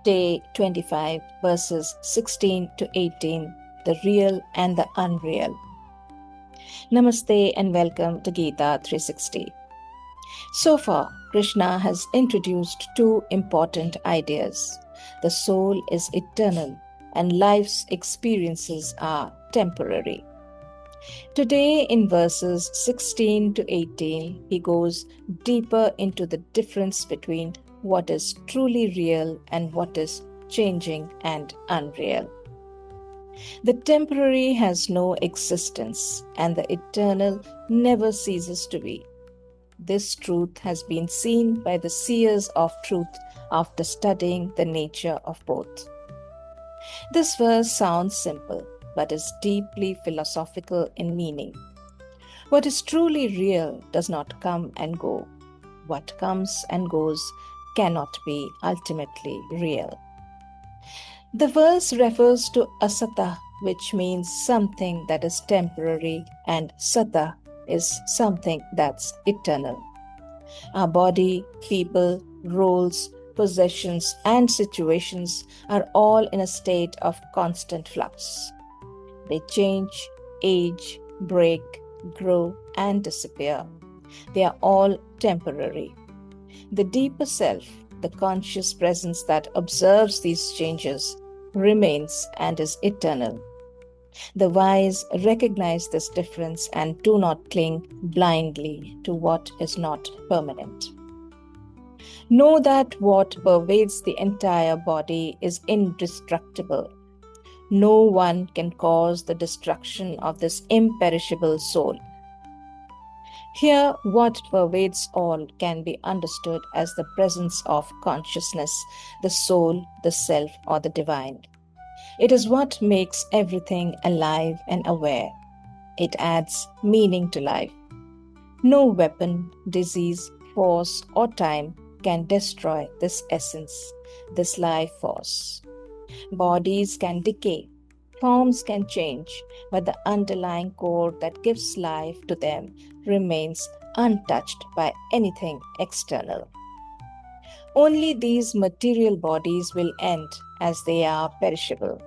Day 25, verses 16 to 18, the real and the unreal. Namaste and welcome to Gita 360. So far, Krishna has introduced two important ideas. The soul is eternal and life's experiences are temporary. Today, in verses 16 to 18, he goes deeper into the difference between what is truly real and what is changing and unreal. The temporary has no existence, and the eternal never ceases to be. This truth has been seen by the seers of truth after studying the nature of both. This verse sounds simple, but is deeply philosophical in meaning. What is truly real does not come and go. What comes and goes cannot be ultimately real. The verse refers to asata, which means something that is temporary, and sata is something that's eternal. Our body, people, roles, possessions, and situations are all in a state of constant flux. They change, age, break, grow, and disappear. They are all temporary. The deeper self, the conscious presence that observes these changes, remains and is eternal. The wise recognize this difference and do not cling blindly to what is not permanent. Know that what pervades the entire body is indestructible. No one can cause the destruction of this imperishable soul. Here, what pervades all can be understood as the presence of consciousness, the soul, the self, or the divine. It is what makes everything alive and aware. It adds meaning to life. No weapon, disease, force, or time can destroy this essence, this life force. Bodies can decay, forms can change, but the underlying core that gives life to them remains untouched by anything external. Only these material bodies will end as they are perishable,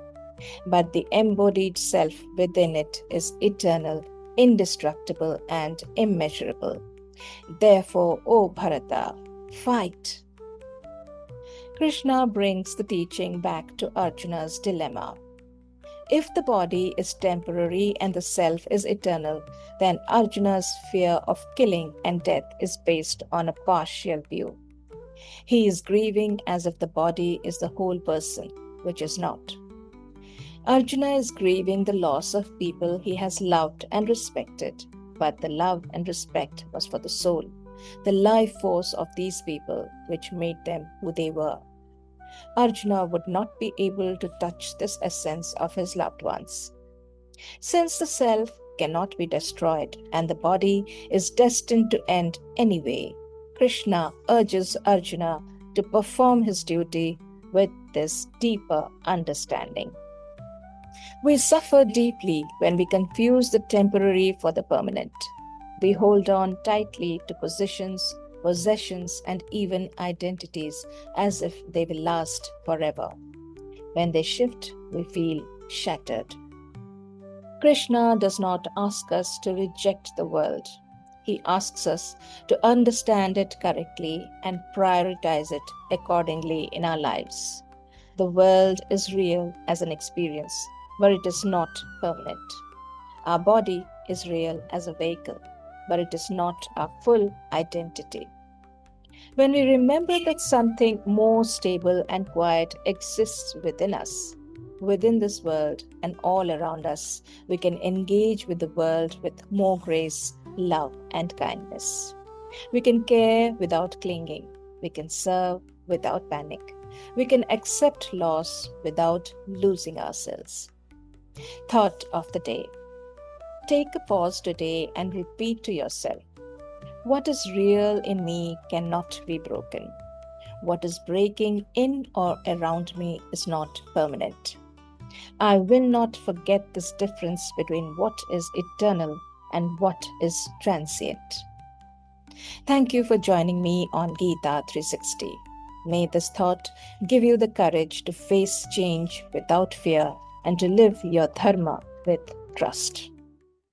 but the embodied self within it is eternal, indestructible, and immeasurable. Therefore, O Bharata, fight. Krishna brings the teaching back to Arjuna's dilemma. If the body is temporary and the self is eternal, then Arjuna's fear of killing and death is based on a partial view. He is grieving as if the body is the whole person, which is not. Arjuna is grieving the loss of people he has loved and respected, but the love and respect was for the soul, the life force of these people, which made them who they were. Arjuna would not be able to touch this essence of his loved ones. Since the self cannot be destroyed and the body is destined to end anyway, Krishna urges Arjuna to perform his duty with this deeper understanding. We suffer deeply when we confuse the temporary for the permanent. We hold on tightly to positions, possessions, and even identities as if they will last forever. When they shift, we feel shattered. Krishna does not ask us to reject the world. He asks us to understand it correctly and prioritize it accordingly in our lives. The world is real as an experience, but it is not permanent. Our body is real as a vehicle, but it is not our full identity. When we remember that something more stable and quiet exists within us, within this world and all around us, we can engage with the world with more grace, love, and kindness. We can care without clinging. We can serve without panic. We can accept loss without losing ourselves. Thought of the day. Take a pause today and repeat to yourself, what is real in me cannot be broken. What is breaking in or around me is not permanent. I will not forget this difference between what is eternal and what is transient. Thank you for joining me on Gita 360. May this thought give you the courage to face change without fear and to live your dharma with trust.